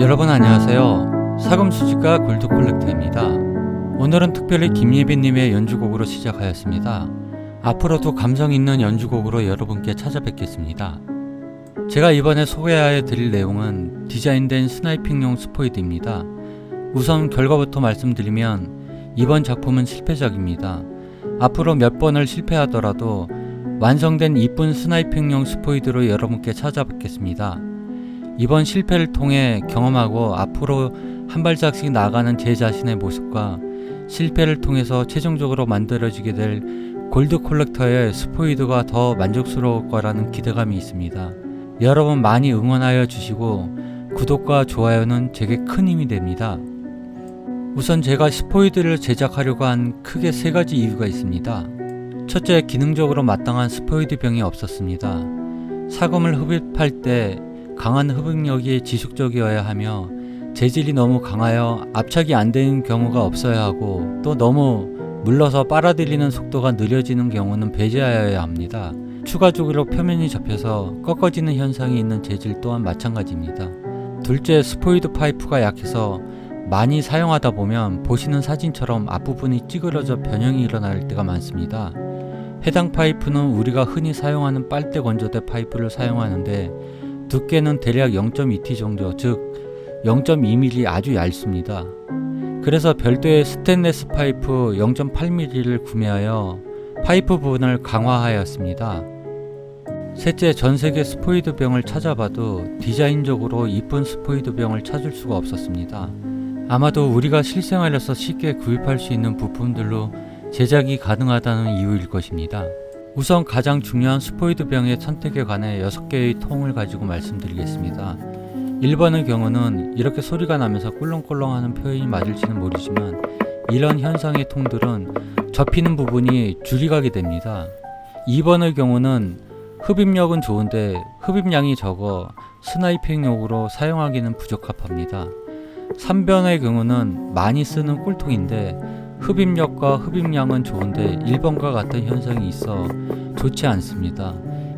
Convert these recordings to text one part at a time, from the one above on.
여러분 안녕하세요. 사금수집가 골드콜렉터입니다. 오늘은 특별히 김예빈님의 연주곡으로 시작하였습니다. 앞으로도 감성 있는 연주곡으로 여러분께 찾아뵙겠습니다. 제가 이번에 소개해 드릴 내용은 디자인된 스나이핑용 스포이드입니다. 우선 결과부터 말씀드리면 이번 작품은 실패작입니다. 앞으로 몇 번을 실패하더라도 완성된 이쁜 스나이핑용 스포이드로 여러분께 찾아뵙겠습니다. 이번 실패를 통해 경험하고 앞으로 한 발짝씩 나아가는 제 자신의 모습과 실패를 통해서 최종적으로 만들어지게 될 골드 콜렉터의 스포이드가 더 만족스러울 거라는 기대감이 있습니다. 여러분 많이 응원하여 주시고 구독과 좋아요는 제게 큰 힘이 됩니다. 우선 제가 스포이드를 제작하려고 한 크게 세 가지 이유가 있습니다. 첫째, 기능적으로 마땅한 스포이드 병이 없었습니다. 사금을 흡입할 때 강한 흡입력이 지속적이어야 하며 재질이 너무 강하여 압착이 안 되는 경우가 없어야 하고 또 너무 물러서 빨아들이는 속도가 느려지는 경우는 배제하여야 합니다. 추가적으로 표면이 접혀서 꺾어지는 현상이 있는 재질 또한 마찬가지입니다. 둘째, 스포이드 파이프가 약해서 많이 사용하다 보면 보시는 사진처럼 앞부분이 찌그러져 변형이 일어날 때가 많습니다. 해당 파이프는 우리가 흔히 사용하는 빨대 건조대 파이프를 사용하는데 두께는 대략 0.2T 정도, 즉 0.2mm 아주 얇습니다. 그래서 별도의 스테인레스 파이프 0.8mm를 구매하여 파이프 부분을 강화하였습니다. 셋째, 전세계 스포이드 병을 찾아봐도 디자인적으로 이쁜 스포이드 병을 찾을 수가 없었습니다. 아마도 우리가 실생활에서 쉽게 구입할 수 있는 부품들로 제작이 가능하다는 이유일 것입니다. 우선 가장 중요한 스포이드 병의 선택에 관해 6개의 통을 가지고 말씀드리겠습니다. 1번의 경우는 이렇게 소리가 나면서 꿀렁꿀렁하는 표현이 맞을지는 모르지만 이런 현상의 통들은 접히는 부분이 줄이 가게 됩니다. 2번의 경우는 흡입력은 좋은데 흡입량이 적어 스나이핑용으로 사용하기는 부적합합니다. 3번의 경우는 많이 쓰는 꿀통인데 흡입력과 흡입량은 좋은데 1번과 같은 현상이 있어 좋지 않습니다.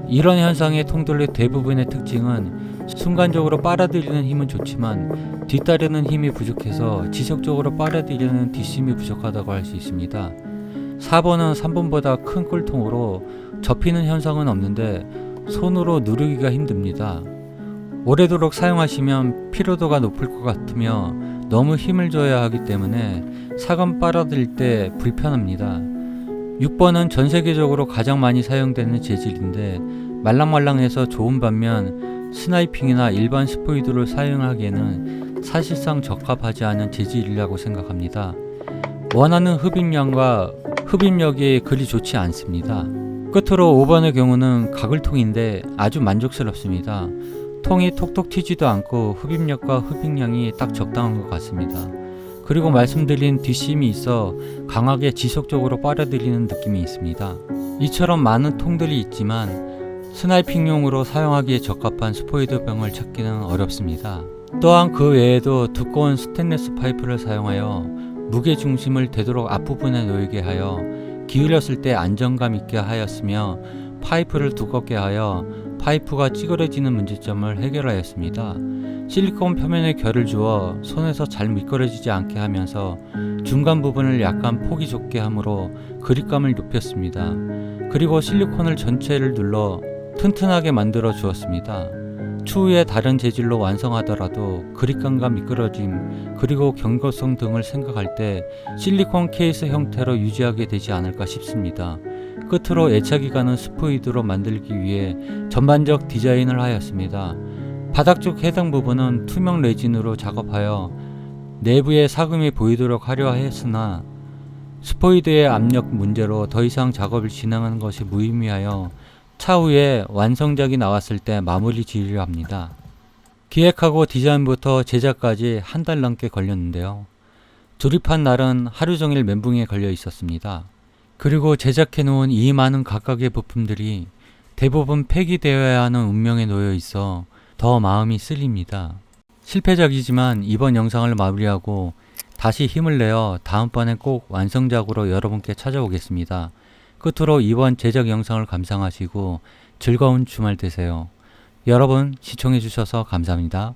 이런 현상의 통들의 대부분의 특징은 순간적으로 빨아들이는 힘은 좋지만 뒤따르는 힘이 부족해서 지속적으로 빨아들이는 뒷심이 부족하다고 할 수 있습니다. 4번은 3번보다 큰 꿀통으로 접히는 현상은 없는데 손으로 누르기가 힘듭니다. 오래도록 사용하시면 피로도가 높을 것 같으며 너무 힘을 줘야 하기 때문에 사금 빨아들일 때 불편합니다. 6번은 전 세계적으로 가장 많이 사용되는 재질인데 말랑말랑해서 좋은 반면 스나이핑이나 일반 스포이드를 사용하기에는 사실상 적합하지 않은 재질이라고 생각합니다. 원하는 흡입량과 흡입력이 그리 좋지 않습니다. 끝으로 5번의 경우는 가글통인데 아주 만족스럽습니다. 통이 톡톡 튀지도 않고 흡입력과 흡입량이 딱 적당한 것 같습니다. 그리고 말씀드린 뒷심이 있어 강하게 지속적으로 빨아들이는 느낌이 있습니다. 이처럼 많은 통들이 있지만 스나이핑용으로 사용하기에 적합한 스포이드 병을 찾기는 어렵습니다. 또한 그 외에도 두꺼운 스테인리스 파이프를 사용하여 무게중심을 되도록 앞부분에 놓이게 하여 기울였을 때 안정감 있게 하였으며 파이프를 두껍게 하여 파이프가 찌그러지는 문제점을 해결하였습니다. 실리콘 표면에 결을 주어 손에서 잘 미끄러지지 않게 하면서 중간 부분을 약간 폭이 좁게 하므로 그립감을 높였습니다. 그리고 실리콘을 전체를 눌러 튼튼하게 만들어 주었습니다. 추후에 다른 재질로 완성하더라도 그립감과 미끄러짐 그리고 견고성 등을 생각할 때 실리콘 케이스 형태로 유지하게 되지 않을까 싶습니다. 끝으로 애착이 가는 스포이드로 만들기 위해 전반적 디자인을 하였습니다. 바닥 쪽 해당 부분은 투명 레진으로 작업하여 내부에 사금이 보이도록 하려 했으나 스포이드의 압력 문제로 더 이상 작업을 진행하는 것이 무의미하여 차후에 완성작이 나왔을 때 마무리 지으려 합니다. 기획하고 디자인부터 제작까지 한 달 넘게 걸렸는데요. 조립한 날은 하루 종일 멘붕에 걸려 있었습니다. 그리고 제작해 놓은 이 많은 각각의 부품들이 대부분 폐기되어야 하는 운명에 놓여 있어 더 마음이 쓰립니다. 실패작이지만 이번 영상을 마무리하고 다시 힘을 내어 다음번에 꼭 완성작으로 여러분께 찾아오겠습니다. 끝으로 이번 제작 영상을 감상하시고 즐거운 주말 되세요. 여러분 시청해 주셔서 감사합니다.